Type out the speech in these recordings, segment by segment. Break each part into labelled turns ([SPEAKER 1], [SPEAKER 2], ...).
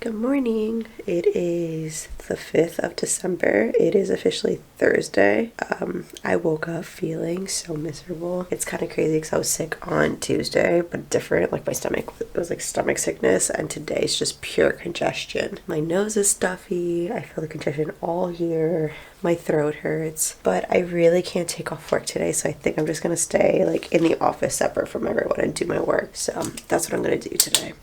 [SPEAKER 1] Good morning. It is the 5th of December. It is officially Thursday. I woke up feeling so miserable. It's kind of crazy because I was sick on Tuesday, but different. Like my stomach, it was like stomach sickness, and today's just pure congestion. My nose is stuffy. I feel the congestion all here. My throat hurts, but I really can't take off work today, so I think I'm just gonna stay like in the office separate from everyone and do my work. So that's what I'm gonna do today.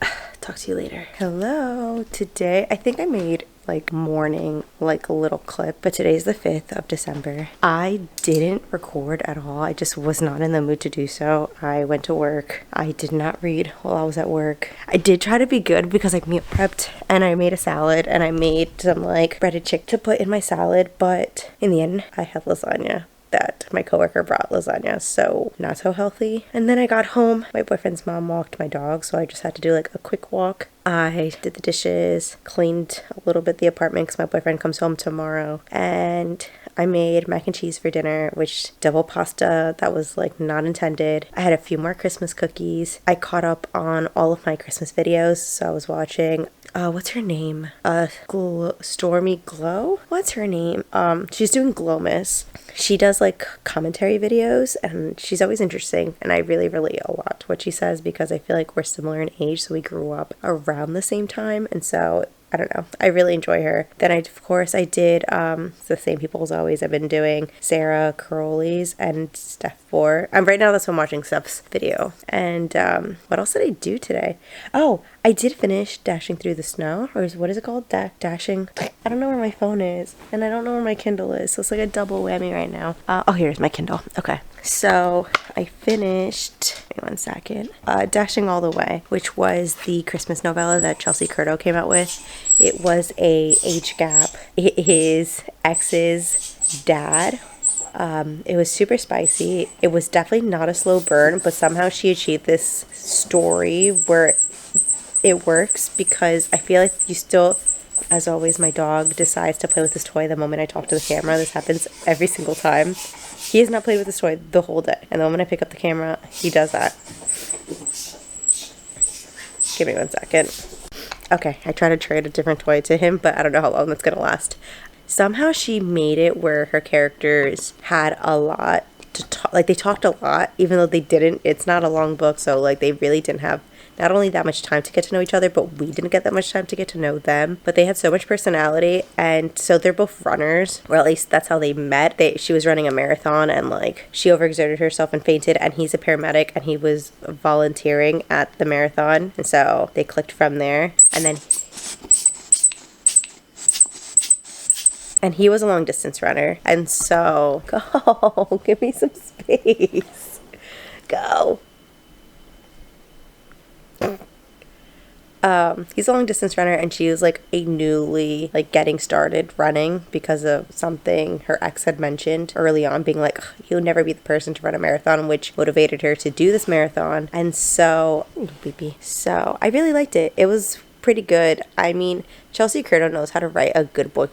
[SPEAKER 1] Talk to you later. Hello. Today I think I made like morning like a little clip, but today's the 5th of December. I didn't record at all. I just was not in the mood to do so. I went to work. I did not read while I was at work. I did try to be good because I meal prepped and I made a salad and I made some like breaded chicken to put in my salad, but in the end I had lasagna that my coworker brought lasagna, so not so healthy. And then I got home. My boyfriend's mom walked my dog, so I just had to do like a quick walk. I did the dishes, cleaned a little bit the apartment because my boyfriend comes home tomorrow, and I made mac and cheese for dinner, which double pasta that was like not intended. I had a few more Christmas cookies. I caught up on all of my Christmas videos, so I was watching what's her name? Stormy Glow? What's her name? She's doing Glowmas. She does like commentary videos and she's always interesting, and I really relate a lot to what she says because I feel like we're similar in age, so we grew up around the same time, and so I don't know. I really enjoy her. Then I did the same people as always. I've been doing Sarah Caroli's and Steph 4. Right now that's what I'm watching Steph's video. And what else did I do today? Oh, I did finish Dashing Through the Snow. Or what is it called? Dashing. I don't know where my phone is. And I don't know where my Kindle is. So it's like a double whammy right now. Oh, here's my Kindle. Okay. So I finished, wait one second, Dashing All the Way, which was the Christmas novella that Chelsea Curto came out with. It was a age gap. It is X's dad. It was super spicy. It was definitely not a slow burn, but somehow she achieved this story where it works because I feel like you still, as always, my dog decides to play with this toy the moment I talk to the camera. This happens every single time. He has not played with this toy the whole day, and the moment I pick up the camera, he does that. Give me one second. Okay, I try to trade a different toy to him, but I don't know how long that's gonna last. Somehow she made it where her characters had a lot to talk, like they talked a lot, even though they didn't. It's not a long book, so like they really didn't have not only that much time to get to know each other, but we didn't get that much time to get to know them. But they had so much personality, and so they're both runners, or at least that's how they met. She was running a marathon, and like she overexerted herself and fainted, and he's a paramedic, and he was volunteering at the marathon, and so they clicked from there. And he was a long distance runner, and so go, give me some space, go. He's a long distance runner, and she was like a newly like getting started running because of something her ex had mentioned early on, being like, you'll never be the person to run a marathon, which motivated her to do this marathon. And so I really liked it. It was pretty good. I mean, Chelsea Curto knows how to write a good book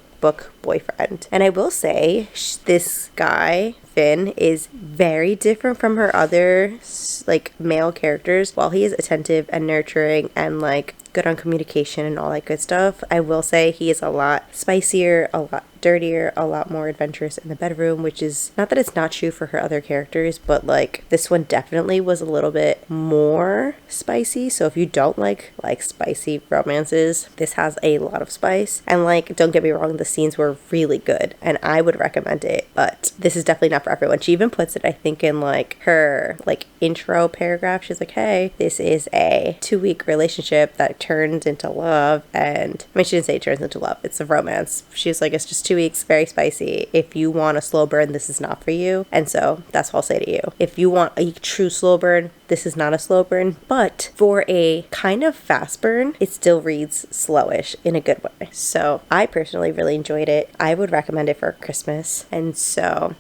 [SPEAKER 1] boyfriend, and I will say this guy Finn is very different from her other like male characters. While he is attentive and nurturing and like good on communication and all that good stuff, I will say he is a lot spicier, a lot dirtier, a lot more adventurous in the bedroom, which is not that it's not true for her other characters, but like this one definitely was a little bit more spicy. So if you don't like spicy romances, this has a lot of spice. And like, don't get me wrong, the scenes were really good and I would recommend it, but this is definitely not for everyone. She even puts it, I think, in like her like intro paragraph. She's like, hey, this is a 2-week relationship that turns into love. And I mean, she didn't say it turns into love, it's a romance. She's like, it's just 2 weeks, very spicy. If you want a slow burn, this is not for you. And so that's what I'll say to you. If you want a true slow burn, this is not a slow burn, but for a kind of fast burn, it still reads slowish in a good way. So I personally really enjoyed it. I would recommend it for Christmas. And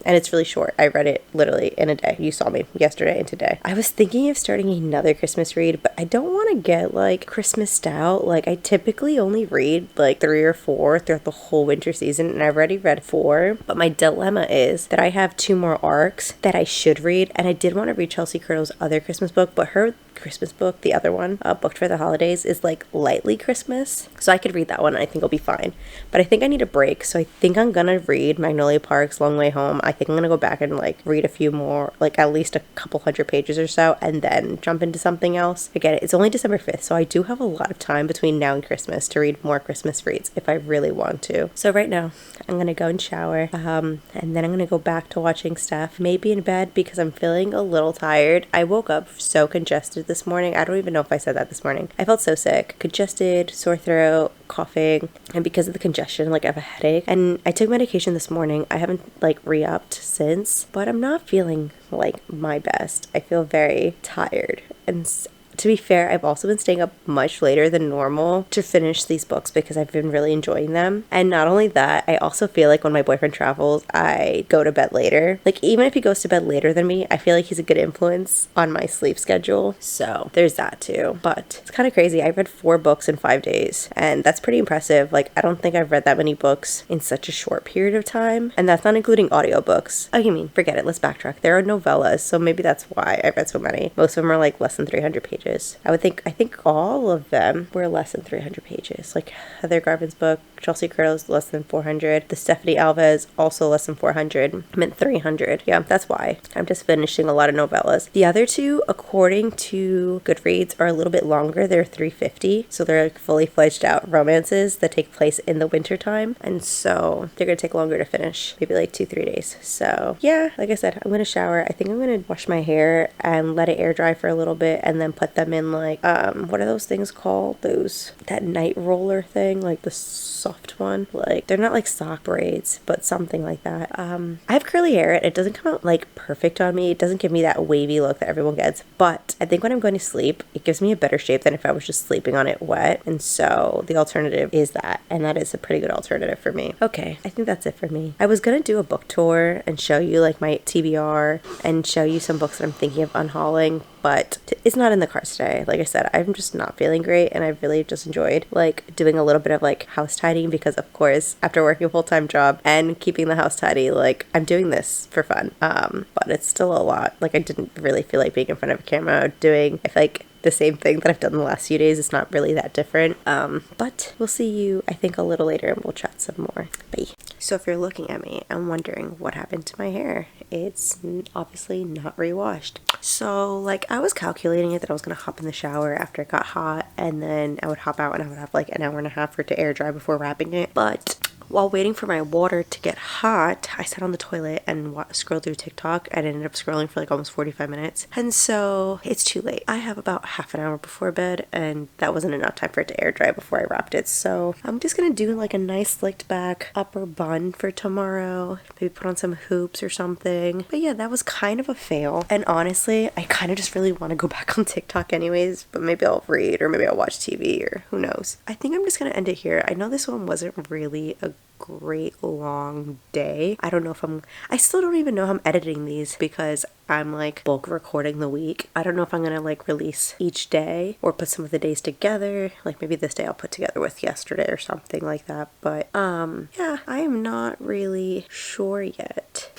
[SPEAKER 1] it's really short. I read it literally in a day. You saw me yesterday and today. I was thinking of starting another Christmas read, but I don't want to get like Christmased out. Like I typically only read like 3 or 4 throughout the whole winter season, and I've already read 4. But my dilemma is that I have 2 more arcs that I should read, and I did want to read Chelsea Curto's other Christmas book, but her Christmas book, the other one, Booked for the Holidays, is like lightly Christmas. So I could read that one and I think it'll be fine. But I think I need a break. So I think I'm gonna read Magnolia Park's Long Way Home. I think I'm gonna go back and like read a few more, like at least a couple hundred pages or so, and then jump into something else. Again, it's only December 5th, so I do have a lot of time between now and Christmas to read more Christmas reads if I really want to. So right now, I'm gonna go and shower, and then I'm gonna go back to watching stuff, maybe in bed because I'm feeling a little tired. I woke up so congested this morning. I don't even know if I said that this morning. I felt so sick, congested, sore throat, coughing, and because of the congestion, like I have a headache. And I took medication this morning. I haven't like re-upped since, but I'm not feeling like my best. I feel very tired, and to be fair, I've also been staying up much later than normal to finish these books because I've been really enjoying them. And not only that, I also feel like when my boyfriend travels, I go to bed later. Like even if he goes to bed later than me, I feel like he's a good influence on my sleep schedule. So there's that too. But it's kind of crazy. I read 4 books in 5 days, and that's pretty impressive. Like I don't think I've read that many books in such a short period of time. And that's not including audiobooks. Oh, you mean, forget it. Let's backtrack. There are novellas, so maybe that's why I read so many. Most of them are like less than 300 pages. I think all of them were less than 300 pages. Like Heather Garvin's book, Chelsea Curl's less than 400. The Stephanie Alves also less than 400. I meant 300. Yeah, that's why. I'm just finishing a lot of novellas. The other two, according to Goodreads, are a little bit longer. They're 350. So they're like fully fledged out romances that take place in the wintertime. And so they're going to take longer to finish. Maybe like 2-3 days. So yeah, like I said, I'm going to shower. I think I'm going to wash my hair and let it air dry for a little bit and then put them in like, what are those things called? That night roller thing, like the soft one. Like they're not like sock braids, but something like that. I have curly hair and it doesn't come out like perfect on me. It doesn't give me that wavy look that everyone gets, but I think when I'm going to sleep, it gives me a better shape than if I was just sleeping on it wet. And so the alternative is that, and that is a pretty good alternative for me. Okay, I think that's it for me. I was gonna do a book tour and show you like my TBR and show you some books that I'm thinking of unhauling, but it's not in the cards today. Like I said, I'm just not feeling great, and I've really just enjoyed like doing a little bit of like house tidying because of course after working a full-time job and keeping the house tidy, like I'm doing this for fun, but it's still a lot. Like I didn't really feel like being in front of a camera doing, I feel like the same thing that I've done the last few days. It's not really that different, but we'll see you I think a little later and we'll chat some more. Bye. So if you're looking at me and wondering what happened to my hair, it's obviously not rewashed. So like I was calculating it that I was gonna hop in the shower after it got hot, and then I would hop out and I would have like an hour and a half for it to air dry before wrapping it. But while waiting for my water to get hot, I sat on the toilet and scrolled through TikTok and ended up scrolling for like almost 45 minutes. And so it's too late. I have about half an hour before bed, and that wasn't enough time for it to air dry before I wrapped it. So I'm just gonna do like a nice slicked back upper bun for tomorrow. Maybe put on some hoops or something. But yeah, that was kind of a fail. And honestly, I kind of just really want to go back on TikTok anyways, but maybe I'll read or maybe I'll watch TV or who knows. I think I'm just gonna end it here. I know this one wasn't really a great long day. I don't know if I still don't even know how I'm editing these because I'm like bulk recording the week. I don't know if I'm gonna like release each day or put some of the days together. Like maybe this day I'll put together with yesterday or something like that. But yeah, I am not really sure yet.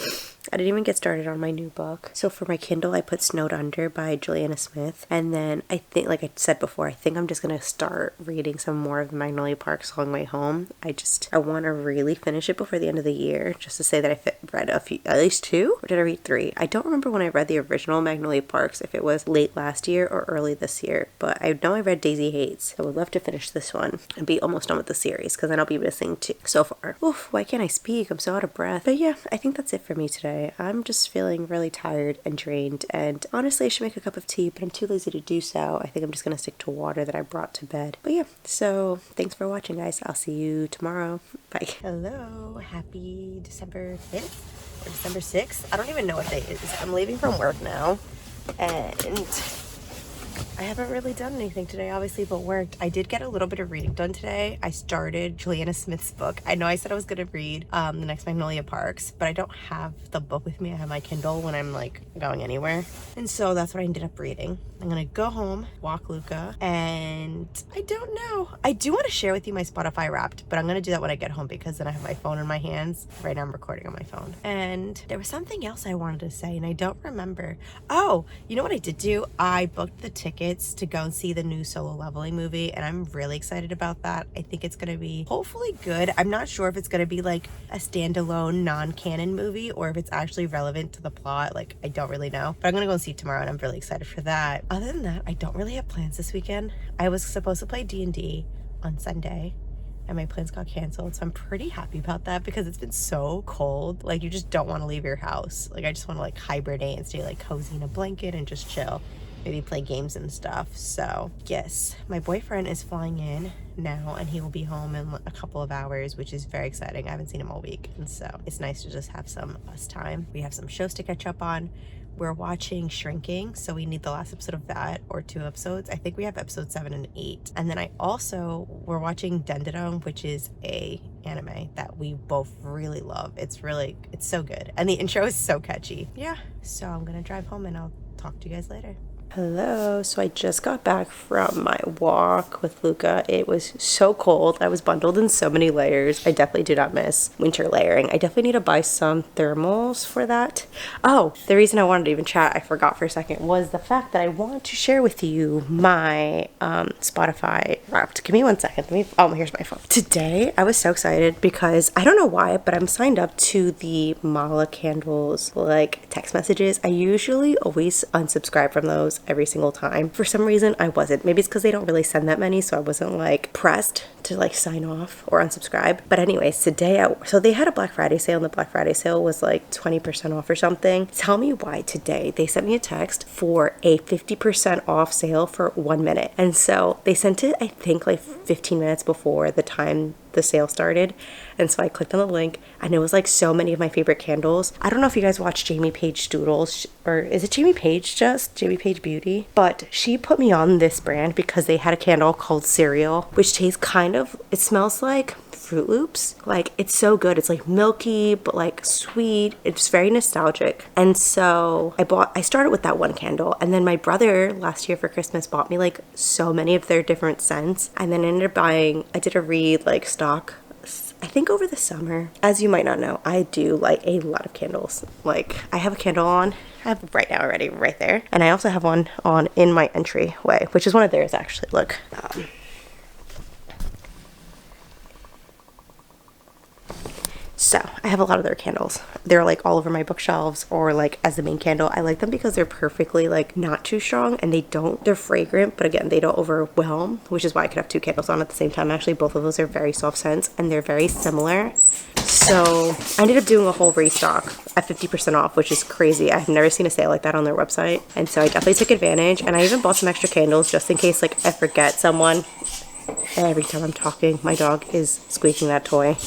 [SPEAKER 1] I didn't even get started on my new book. So for my Kindle, I put Snowed Under by Juliana Smith. And then I think, like I said before, I think I'm just going to start reading some more of Magnolia Park's Long Way Home. I want to really finish it before the end of the year, just to say that I read a few, at least 2, or did I read 3? I don't remember when I read the original Magnolia Parks, if it was late last year or early this year. But I know I read Daisy Hates. I would love to finish this one and be almost done with the series, because then I'll be missing 2 so far. Oof, why can't I speak? I'm so out of breath. But yeah, I think that's it for me today. I'm just feeling really tired and drained, and honestly I should make a cup of tea, but I'm too lazy to do so. I think I'm just gonna stick to water that I brought to bed. But yeah, so thanks for watching, guys. I'll see you tomorrow. Bye. Hello, happy December 5th or December 6th. I don't even know what day it is. I'm leaving from work now, and I haven't really done anything today, obviously, but worked. I did get a little bit of reading done today. I started Juliana Smith's book. I know I said I was going to read the next Magnolia Parks, but I don't have the book with me. I have my Kindle when I'm like going anywhere. And so that's what I ended up reading. I'm going to go home, walk Luca, and I don't know. I do want to share with you my Spotify Wrapped, but I'm going to do that when I get home because then I have my phone in my hands. Right now I'm recording on my phone. And there was something else I wanted to say and I don't remember. Oh, you know what I did do? I booked the tickets to go and see the new Solo Leveling movie, and I'm really excited about that. I think it's gonna be hopefully good. I'm not sure if it's gonna be like a standalone non-canon movie or if it's actually relevant to the plot. Like, I don't really know, but I'm gonna go and see it tomorrow, and I'm really excited for that. Other than that, I don't really have plans this weekend. I was supposed to play D&D on Sunday, and my plans got canceled, so I'm pretty happy about that because it's been so cold. Like, you just don't want to leave your house. Like, I just want to like hibernate and stay like cozy in a blanket and just chill, maybe play games and stuff. So yes, my boyfriend is flying in now, and he will be home in a couple of hours, which is very exciting. I haven't seen him all week, and so it's nice to just have some us time. We have some shows to catch up on. We're watching Shrinking, so we need the last episode of that, or 2 episodes. I think we have episode 7 and 8. And then we're watching Dendero, which is a anime that we both really love. It's so good. And the intro is so catchy. Yeah, so I'm gonna drive home and I'll talk to you guys later. Hello. So I just got back from my walk with Luca. It was so cold. I was bundled in so many layers. I definitely do not miss winter layering. I definitely need to buy some thermals for that. Oh, the reason I wanted to even chat, I forgot for a second, was the fact that I want to share with you my Spotify Wrapped. Give me one second. Oh, here's my phone. Today, I was so excited because I don't know why, but I'm signed up to the Mala Candles like text messages. I usually always unsubscribe from those every single time. For some reason, I wasn't. Maybe it's because they don't really send that many, so I wasn't like pressed to like sign off or unsubscribe. But anyways, today, so they had a Black Friday sale, and the Black Friday sale was like 20% off or something. Tell me why today they sent me a text for a 50% off sale for 1 minute. And so they sent it, I think, like 15 minutes before the time the sale started. And so I clicked on the link, and it was like so many of my favorite candles. I don't know if you guys watch Jamie Page Doodles, or is it Jamie Page, just Jamie Page Beauty? But she put me on this brand because they had a candle called Cereal, which tastes it smells like Fruit Loops. Like, it's so good. It's like milky but like sweet. It's very nostalgic. And so I started with that one candle, and then my brother last year for Christmas bought me like so many of their different scents, and then ended up buying, I did a read like stock, I think over the summer. As you might not know, I do like a lot of candles. Like, I have a candle on, I have right now already right there, and I also have one on in my entryway, which is one of theirs actually. Look, so I have a lot of their candles. They're like all over my bookshelves, or like as the main candle. I like them because they're perfectly like not too strong, and they're fragrant, but again, they don't overwhelm, which is why I could have 2 candles on at the same time. Actually, both of those are very soft scents, and they're very similar. So I ended up doing a whole restock at 50% off, which is crazy. I've never seen a sale like that on their website. And so I definitely took advantage, and I even bought some extra candles just in case like I forget someone. Every time I'm talking, my dog is squeaking that toy.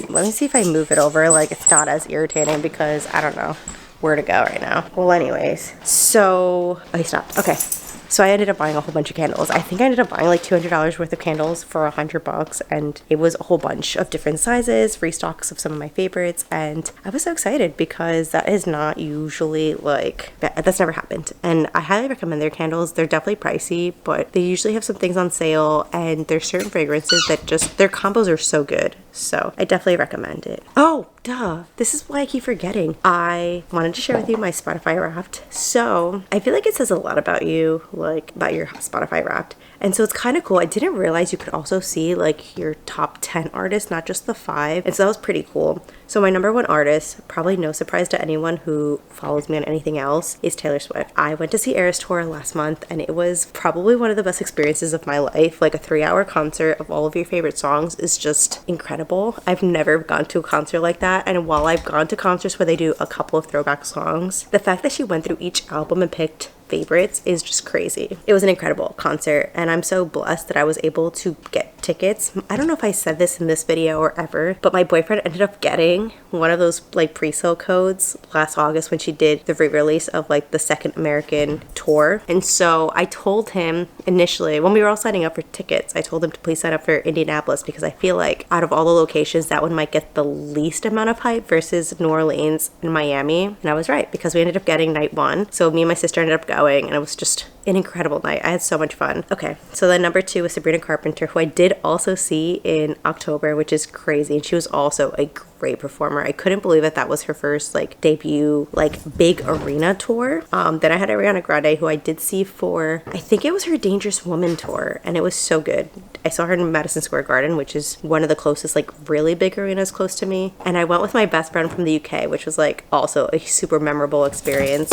[SPEAKER 1] Let me see if I move it over, like it's not as irritating, because I don't know where to go right now. Well, anyways, so I stopped. Okay. So I ended up buying a whole bunch of candles. I think I ended up buying like $200 worth of candles for $100, and it was a whole bunch of different sizes, restocks of some of my favorites, and I was so excited because that is not usually like, that's never happened. And I highly recommend their candles. They're definitely pricey, but they usually have some things on sale, and there's certain fragrances that just, their combos are so good. So I definitely recommend it. Oh, duh. This is why I keep forgetting. I wanted to share with you my Spotify Wrapped. So I feel like it says a lot about you, like about your Spotify Wrapped. And so it's kind of cool. I didn't realize you could also see like your top 10 artists, not just the 5. And so that was pretty cool. So my number 1 artist, probably no surprise to anyone who follows me on anything else, is Taylor Swift. I went to see Eras Tour last month, and it was probably one of the best experiences of my life. Like, a 3-hour concert of all of your favorite songs is just incredible. I've never gone to a concert like that. And while I've gone to concerts where they do a couple of throwback songs, the fact that she went through each album and picked favorites is just crazy. It was an incredible concert, and I'm so blessed that I was able to get tickets. I don't know if I said this in this video or ever, but my boyfriend ended up getting one of those like pre-sale codes last August when she did the re-release of like the second American tour. And so I told him initially, when we were all signing up for tickets, I told him to please sign up for Indianapolis, because I feel like out of all the locations, that one might get the least amount of hype versus New Orleans and Miami. And I was right, because we ended up getting night 1. So me and my sister ended up going, and it was just an incredible night. I had so much fun. Okay, so then number 2 is Sabrina Carpenter, who I did did also see in October, which is crazy, and she was also a great performer. I couldn't believe that was her first like debut like big arena tour. Then I had Ariana Grande, who I did see for, I think it was her Dangerous Woman tour, and it was so good. I saw her in Madison Square Garden, which is one of the closest like really big arenas close to me, and I went with my best friend from the UK, which was like also a super memorable experience.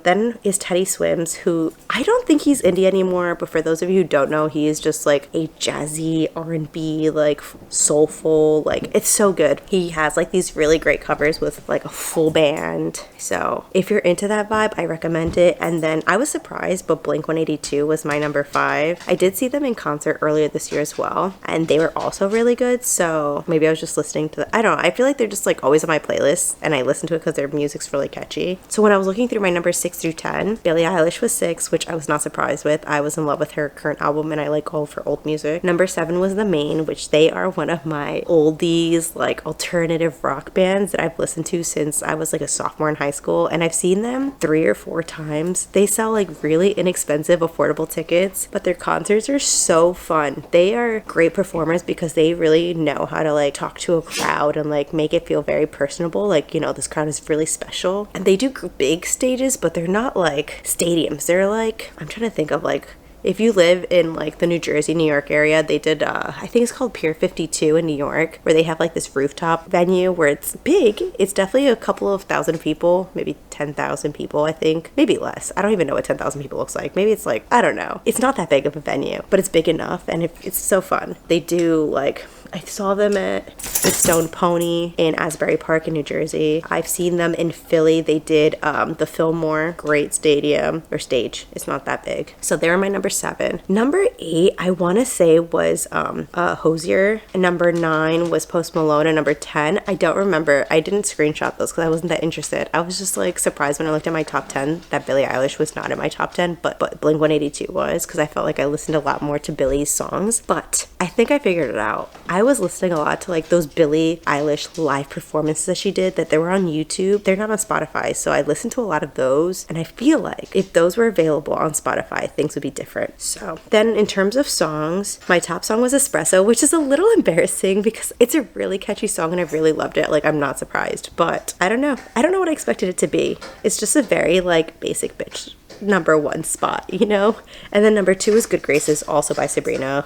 [SPEAKER 1] Then is Teddy Swims, who I don't think he's indie anymore, but for those of you who don't know, he is just like a jazzy R&B, like soulful, like it's so good. He has like these really great covers with like a full band. So if you're into that vibe, I recommend it. And then I was surprised, but Blink-182 was my number 5. I did see them in concert earlier this year as well, and they were also really good. So maybe I was just listening to I don't know. I feel like they're just like always on my playlist, and I listen to it because their music's really catchy. So when I was looking through my number 6 through 10, Billie Eilish was 6, which I was not surprised with. I was in love with her current album, and I like all of her old music. Number 7 was The Maine, which they are one of my oldies, like alternative rock bands that I've listened to since I was like a sophomore in high school, and I've seen them 3 or 4 times. They sell like really inexpensive, affordable tickets, but their concerts are so fun. They are great performers because they really know how to like talk to a crowd and like make it feel very personable. Like, you know, this crowd is really special, and they do big stages, but they're not like stadiums. They're like, I'm trying to think of like, if you live in like the New Jersey, New York area, they did, I think it's called Pier 52 in New York, where they have like this rooftop venue where it's big. It's definitely a couple of thousand people, maybe 10,000 people, I think, maybe less. I don't even know what 10,000 people looks like. Maybe it's like, I don't know. It's not that big of a venue, but it's big enough, and it's so fun. They do like, I saw them at the Stone Pony in Asbury Park in New Jersey. I've seen them in Philly. They did the Fillmore, great stadium or stage. It's not that big. So they're my number 7. Number 8, I want to say was Hozier. And number 9 was Post Malone. And number 10, I don't remember. I didn't screenshot those because I wasn't that interested. I was just like surprised when I looked at my top 10 that Billie Eilish was not in my top 10, but Blink-182 was, because I felt like I listened a lot more to Billie's songs. But I think I figured it out. I was listening a lot to like those Billie Eilish live performances that she did that they were on YouTube. They're not on Spotify, so I listened to a lot of those, and I feel like if those were available on Spotify, things would be different. So then in terms of songs, my top song was Espresso, which is a little embarrassing because it's a really catchy song and I really loved it. Like, I'm not surprised, but I don't know what I expected it to be. It's just a very like basic bitch number 1 spot, you know? And then number 2 is Good Graces, also by Sabrina.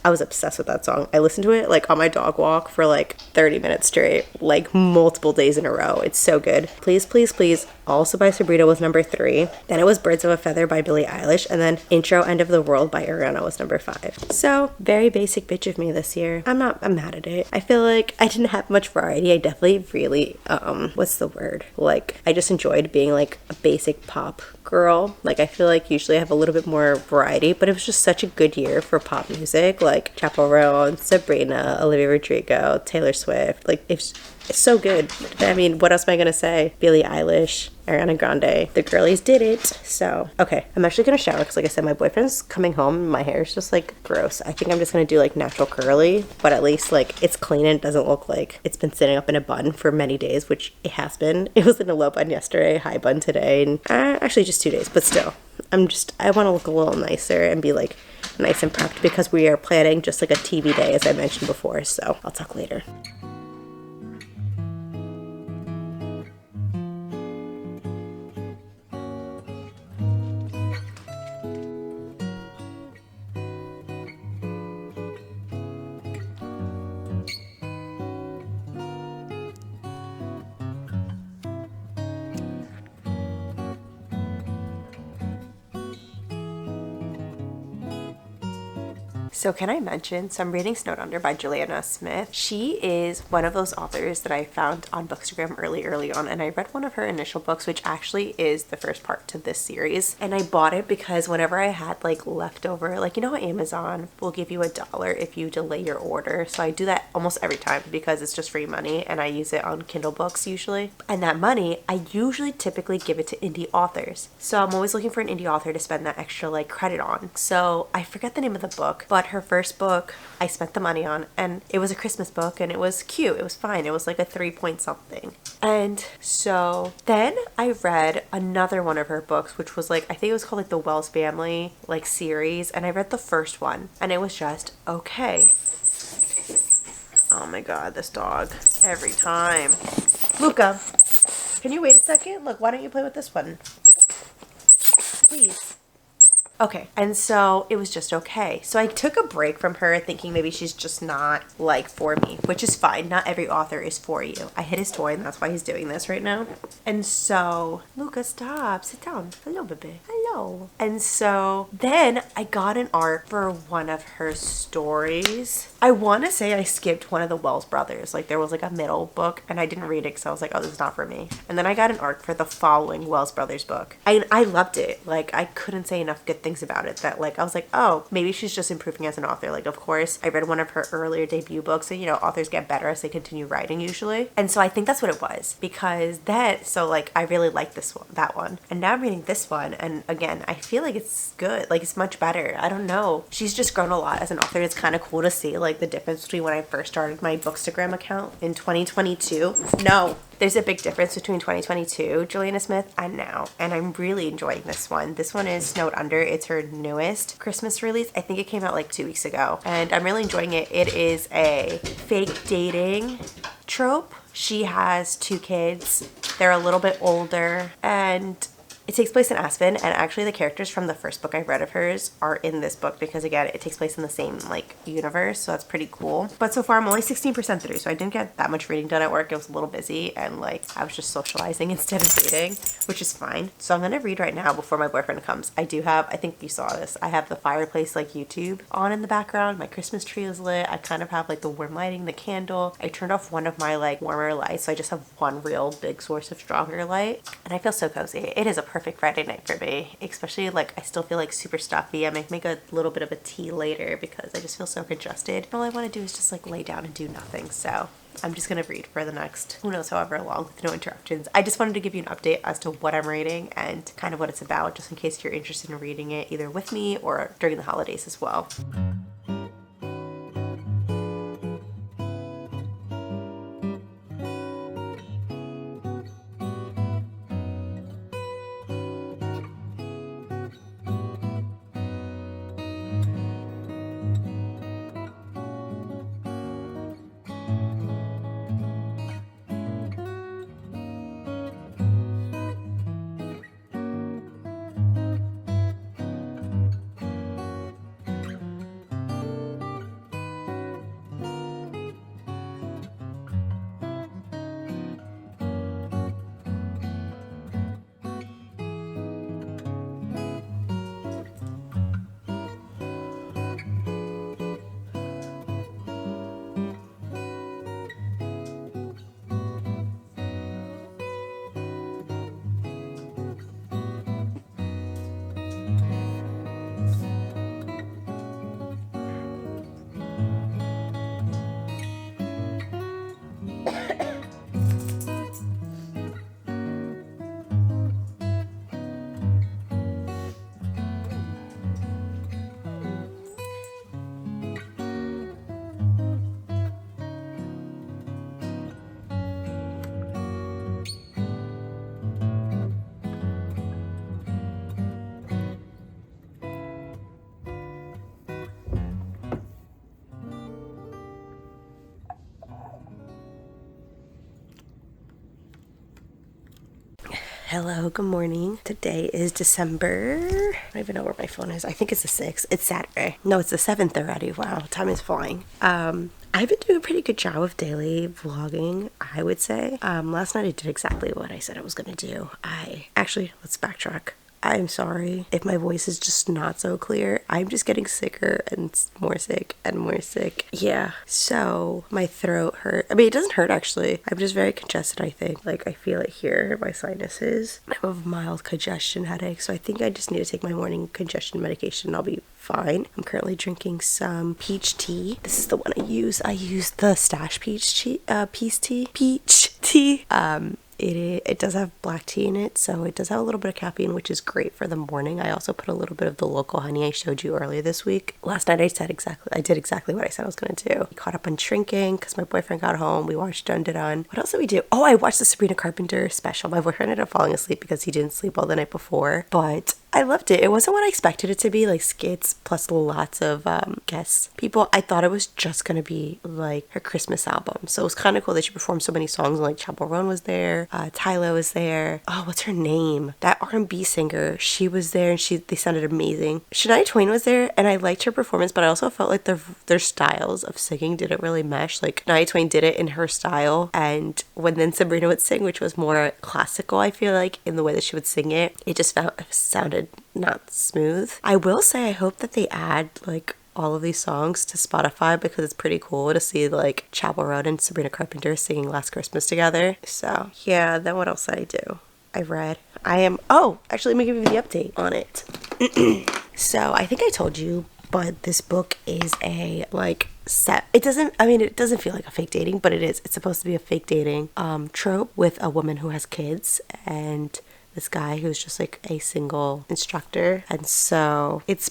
[SPEAKER 1] I was obsessed with that song. I listened to it like on my dog walk for like 30 minutes straight, like multiple days in a row. It's so good. Please, Please, Please, also by Sabrina, was number 3. Then it was Birds of a Feather by Billie Eilish, and then Intro End of the World by Ariana was number 5. So very basic bitch of me this year. I'm mad at it. I feel like I didn't have much variety. I definitely really what's the word, like I just enjoyed being like a basic pop girl. Like, I feel like usually I have a little bit more variety, but it was just such a good year for pop music, like Chappell Roan, Sabrina, Olivia Rodrigo, Taylor Swift. Like, it's so good. I mean, what else am I gonna say? Billie Eilish, Ariana Grande, the girlies did it. So, okay, I'm actually gonna shower because like I said, my boyfriend's coming home and my hair is just like gross. I think I'm just gonna do like natural curly, but at least like it's clean and it doesn't look like it's been sitting up in a bun for many days, which it has been. It was in a low bun yesterday, high bun today, and actually just 2 days, but still, I want to look a little nicer and be like nice and prepped because we are planning just like a TV day, as I mentioned before. So I'll talk later. So can I mention, so I'm reading Snowed Under by Juliana Smith. She is one of those authors that I found on Bookstagram early on, and I read one of her initial books, which actually is the first part to this series. And I bought it because whenever I had like leftover, like, you know how Amazon will give you $1 if you delay your order. So I do that almost every time because it's just free money and I use it on Kindle books usually. And that money, I usually typically give it to indie authors. So I'm always looking for an indie author to spend that extra like credit on. So I forget the name of the book, but her first book I spent the money on, and it was a Christmas book and it was cute. It was fine. It was like a 3 point something. And so then I read another one of her books, which was like, I think it was called like the Wells Family like series, and I read the first one and it was just okay. Oh my god, this dog. Every time. Luca, can you wait a second? Look, why don't you play with this one? Please. Okay, and so it was just okay. So I took a break from her thinking maybe she's just not like for me, which is fine. Not every author is for you. I hit his toy and that's why he's doing this right now. And so, Luca, stop, sit down. Hello, baby. Hello. And so then I got an art for one of her stories. I want to say I skipped one of the Wells brothers. Like there was like a middle book and I didn't read it because I was like, oh, this is not for me. And then I got an art for the following Wells brothers book. I loved it. Like I couldn't say enough good things about it that like I was like, oh, maybe she's just improving as an author. Like of course I read one of her earlier debut books and you know authors get better as they continue writing usually, and so I think that's what it was, because so like I really liked that one, and now I'm reading this one and again I feel like it's good, like it's much better. I don't know, she's just grown a lot as an author. It's kind of cool to see like the difference between when I first started my Bookstagram account in 2022. No, there's a big difference between 2022 Juliana Smith and now, and I'm really enjoying this one. This one is Snowed Under. It's her newest Christmas release. I think it came out like 2 weeks ago, and I'm really enjoying it. It is a fake dating trope. She has 2 kids. They're a little bit older, and it takes place in Aspen, and actually the characters from the first book I read of hers are in this book because again it takes place in the same like universe, so that's pretty cool. But so far I'm only 16% through, so I didn't get that much reading done at work. It was a little busy and like I was just socializing instead of reading, which is fine. So I'm gonna read right now before my boyfriend comes. I think you saw this, I have the fireplace like YouTube on in the background. My Christmas tree is lit. I kind of have like the warm lighting, the candle. I turned off one of my like warmer lights, so I just have one real big source of stronger light, and I feel so cozy. It is a perfect Friday night for me, especially like I still feel like super stuffy. I might make a little bit of a tea later because I just feel so congested. All I want to do is just like lay down and do nothing. So I'm just gonna read for the next who knows however long with no interruptions. I just wanted to give you an update as to what I'm reading and kind of what it's about, just in case you're interested in reading it either with me or during the holidays as well. Hello, good morning. Today is December. I don't even know where my phone is. I think it's the 6th. It's Saturday. No, it's the 7th already. Wow, time is flying. I've been doing a pretty good job of daily vlogging, I would say. Last night I did exactly what I said I was gonna do. Let's backtrack. I'm sorry if my voice is just not so clear. I'm just getting sicker and more sick and more sick. Yeah, so my throat hurt. I mean, it doesn't hurt actually. I'm just very congested, I think. Like I feel it here, my sinuses. I have a mild congestion headache, so I think I just need to take my morning congestion medication and I'll be fine. I'm currently drinking some peach tea. This is the one I use. I use the Stash peach tea. Peach tea. It does have black tea in it, so it does have a little bit of caffeine, which is great for the morning. I also put a little bit of the local honey I showed you earlier this week. Last night I did exactly what I said I was going to do. We caught up on shrinking because my boyfriend got home. We watched Dun Dun Dun. What else did we do? Oh, I watched the Sabrina Carpenter special. My boyfriend ended up falling asleep because he didn't sleep all the night before, but I loved it. It wasn't what I expected it to be, like skits plus lots of guest people. I thought it was just gonna be like her Christmas album. So it was kind of cool that she performed so many songs. Like Chappell Roan was there, Tyler was there. Oh, what's her name? That R&B singer. She was there, and they sounded amazing. Shania Twain was there, and I liked her performance, but I also felt like their styles of singing didn't really mesh. Like Shania Twain did it in her style, and when then Sabrina would sing, which was more classical, I feel like, in the way that she would sing it, it just sounded not smooth. I will say I hope that they add like all of these songs to Spotify, because it's pretty cool to see like Chappell Roan and Sabrina Carpenter singing Last Christmas together. So yeah, then what else did I do? Actually, let me give you the update on it. So I think I told you, but this book is a like set. It doesn't feel like a fake dating, but it is. It's supposed to be a fake dating trope with a woman who has kids and this guy who's just like a single instructor. And so it's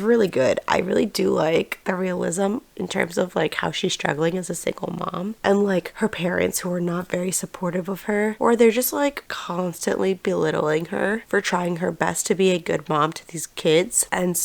[SPEAKER 1] really good. I really do like the realism in terms of like how she's struggling as a single mom, and like her parents who are not very supportive of her, or they're just like constantly belittling her for trying her best to be a good mom to these kids. And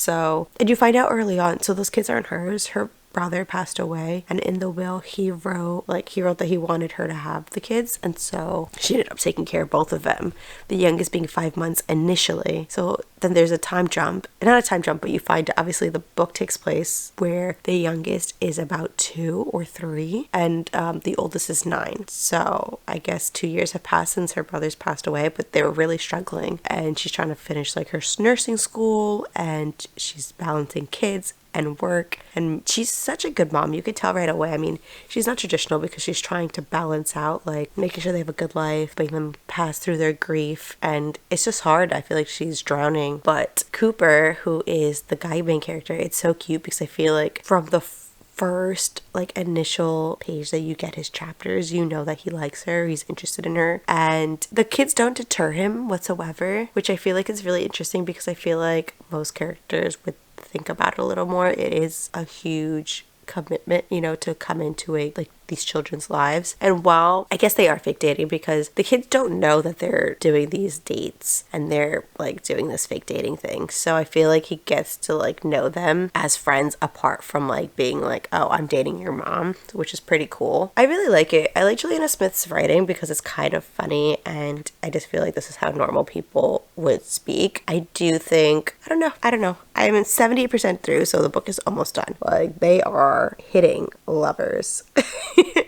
[SPEAKER 1] you find out early on, so those kids aren't hers. Her brother passed away, and in the will he wrote that he wanted her to have the kids, and so she ended up taking care of both of them, the youngest being 5 months initially. So then there's a time jump, not a time jump, but you find obviously the book takes place where the youngest is about 2 or 3 and the oldest is 9. So I guess 2 years have passed since her brothers passed away, but they were really struggling, and she's trying to finish like her nursing school, and she's balancing kids and work, and she's such a good mom. You could tell right away. I mean, she's not traditional because she's trying to balance out like making sure they have a good life, making them pass through their grief, and it's just hard. I feel like she's drowning. But Cooper, who is the guy main character, it's so cute because I feel like from the first like initial page that you get his chapters, you know that he likes her, he's interested in her, and the kids don't deter him whatsoever, which I feel like is really interesting because I feel like most characters would think about it a little more. It is a huge commitment, to come into these children's lives. And while I guess they are fake dating because the kids don't know that they're doing these dates and they're like doing this fake dating thing. So I feel like he gets to like know them as friends apart from like being like, oh, I'm dating your mom, which is pretty cool. I really like it. I like Juliana Smith's writing because it's kind of funny, and I just feel like this is how normal people would speak. I do think, I don't know. I'm 70% through, so the book is almost done. Like, they are hitting lovers.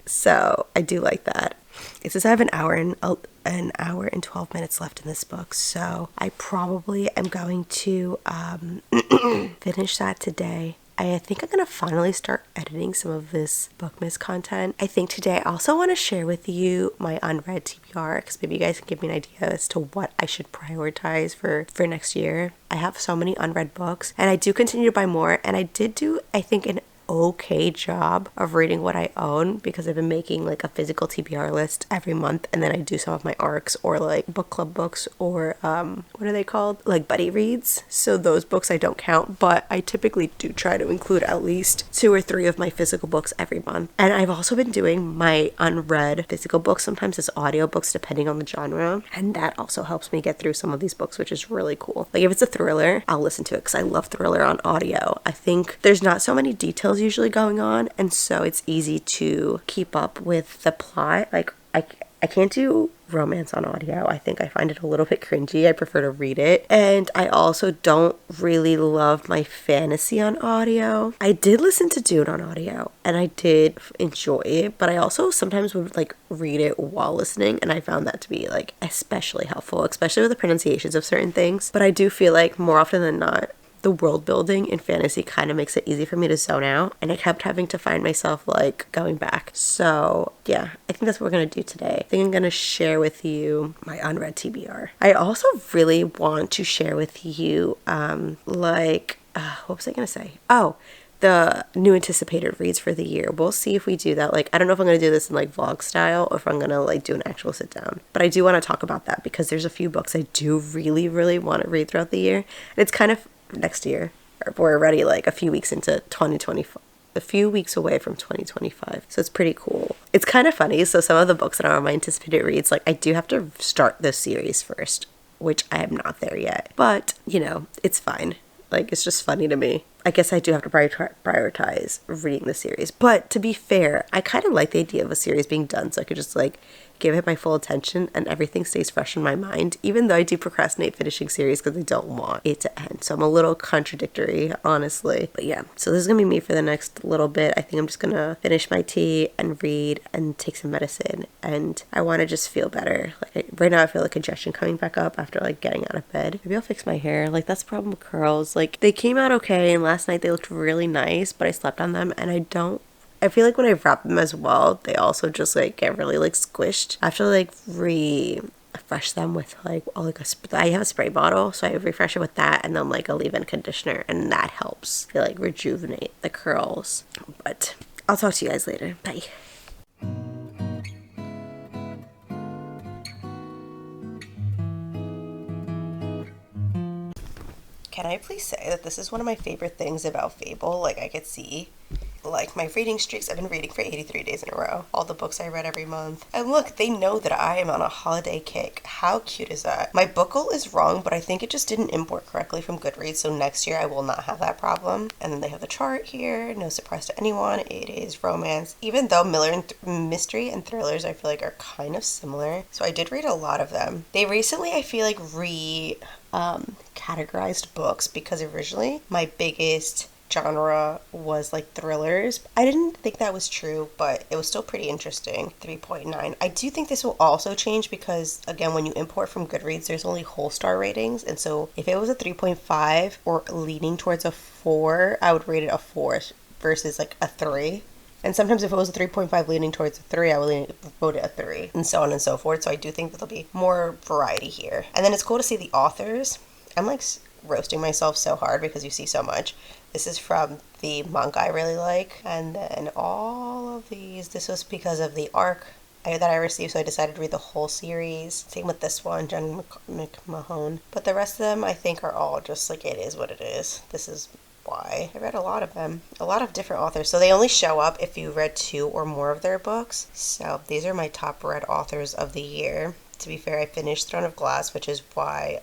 [SPEAKER 1] So I do like that. It says I have an hour and 12 minutes left in this book, so I probably am going to finish that today. I think I'm going to finally start editing some of this bookmas content. I think today I also want to share with you my unread TBR, because maybe you guys can give me an idea as to what I should prioritize for next year. I have so many unread books, and I do continue to buy more, and I did do, I think, an okay job of reading what I own, because I've been making like a physical TBR list every month, and then I do some of my ARCs or like book club books, or what are they called, like buddy reads. So those books I don't count, but I typically do try to include at least 2 or 3 of my physical books every month. And I've also been doing my unread physical books, sometimes it's audiobooks depending on the genre, and that also helps me get through some of these books, which is really cool. Like if it's a thriller, I'll listen to it because I love thriller on audio. I think there's not so many details usually going on, and so it's easy to keep up with the plot. Like I can't do romance on audio. I think I find it a little bit cringy. I prefer to read it. And I also don't really love my fantasy on audio. I did listen to Dune on audio and I did enjoy it, but I also sometimes would like read it while listening, and I found that to be like especially helpful, especially with the pronunciations of certain things. But I do feel like more often than not, the world building in fantasy kind of makes it easy for me to zone out, and I kept having to find myself like going back. So yeah, I think that's what we're gonna do today. I think I'm gonna share with you my unread TBR. I also really want to share with you what was I gonna say? Oh, the new anticipated reads for the year. We'll see if we do that. Like, I don't know if I'm going to do this in like vlog style or if I'm going to like do an actual sit down, but I do want to talk about that because there's a few books I do really, really want to read throughout the year. And it's kind of next year. We're already like a few weeks into 2025. A few weeks away from 2025. So it's pretty cool. It's kind of funny. So some of the books that are on my anticipated reads, like I do have to start this series first. which I am not there yet. But, you know, it's fine. Like, it's just funny to me. I guess I do have to prioritize reading the series. But to be fair, I kind of like the idea of a series being done so I could just like give it my full attention and everything stays fresh in my mind, even though I do procrastinate finishing series because I don't want it to end. So I'm a little contradictory, honestly. But yeah, so this is gonna be me for the next little bit. I think I'm just gonna finish my tea and read and take some medicine, and I want to just feel better. Like right now I feel like congestion coming back up after like getting out of bed. Maybe I'll fix my hair. Like that's the problem with curls. Like they came out okay, and last night they looked really nice, but I slept on them and I feel like when I wrap them as well, they also just like get really like squished. I have to like refresh them with like I have a spray bottle, so I refresh it with that and then like a leave-in conditioner, and that helps to like rejuvenate the curls. But I'll talk to you guys later. Bye. Can I please say that this is one of my favorite things about Fable? Like I could see like my reading streaks. I've been reading for 83 days in a row. All the books I read every month. And look, they know that I am on a holiday kick. How cute is that? My book goal is wrong, but I think it just didn't import correctly from Goodreads, so next year I will not have that problem. And then they have the chart here. No surprise to anyone. It is romance. Even though mystery and thrillers I feel like are kind of similar. So I did read a lot of them. They recently, I feel like, categorized books, because originally my biggest genre was like thrillers. I didn't think that was true, but it was still pretty interesting. 3.9. I do think this will also change because, again, when you import from Goodreads, there's only whole star ratings, and so if it was a 3.5 or leaning towards a 4, I would rate it a 4 versus like a 3. And sometimes if it was a 3.5 leaning towards a 3, I would vote it a 3, and so on and so forth. So I do think that there'll be more variety here. And then it's cool to see the authors. I'm like roasting myself so hard because you see so much. This is from the manga I really like. And then all of these, this was because of the arc that I received, so I decided to read the whole series. Same with this one, Jen McMahon. But the rest of them, I think, are all just like, it is what it is. This is why. I read a lot of them. A lot of different authors. So they only show up if you read 2 or more of their books. So these are my top read authors of the year. To be fair, I finished Throne of Glass, which is why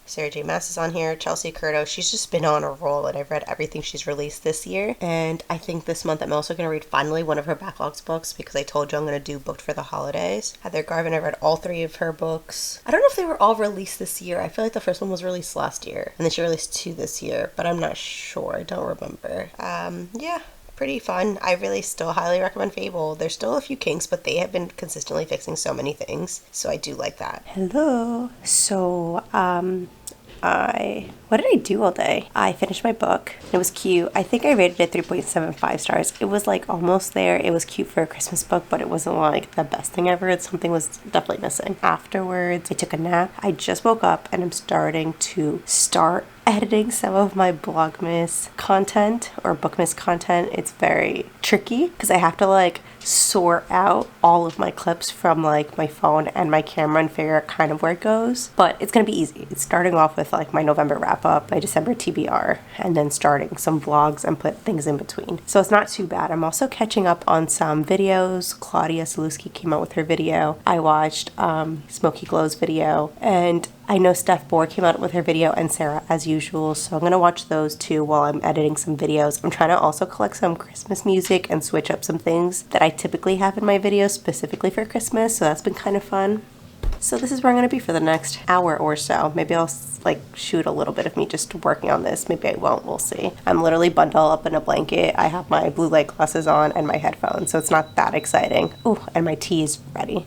[SPEAKER 1] Sarah J. Maas is on here. Chelsea Curto, she's just been on a roll, and I've read everything she's released this year. And I think this month I'm also going to read finally one of her backlogs books, because I told you I'm going to do Booked for the Holidays. Heather Garvin, I read all 3 of her books. I don't know if they were all released this year. I feel like the first one was released last year, and then she released 2 this year, but I'm not sure. I don't remember. Yeah. Pretty fun. I really still highly recommend Fable. There's still a few kinks, but they have been consistently fixing so many things, so I do like that. Hello. So, what did I do all day? I finished my book. It was cute. I think I rated it 3.75 stars. It was like almost there. It was cute for a Christmas book, but it wasn't like the best thing ever. Something was definitely missing. Afterwards, I took a nap. I just woke up and I'm starting to editing some of my Blogmas content or Bookmas content. It's very tricky because I have to like sort out all of my clips from like my phone and my camera and figure out kind of where it goes. But it's gonna be easy. It's starting off with like my November wrap up, my December TBR, and then starting some vlogs and put things in between. So it's not too bad. I'm also catching up on some videos. Claudia Saluski came out with her video. I watched Smokey Glow's video, and I know Steph Bohr came out with her video, and Sarah as usual, so I'm going to watch those too while I'm editing some videos. I'm trying to also collect some Christmas music and switch up some things that I typically have in my videos specifically for Christmas, so that's been kind of fun. So this is where I'm going to be for the next hour or so. Maybe I'll like shoot a little bit of me just working on this. Maybe I won't. We'll see. I'm literally bundled up in a blanket. I have my blue light glasses on and my headphones, so it's not that exciting. Oh, and my tea is ready.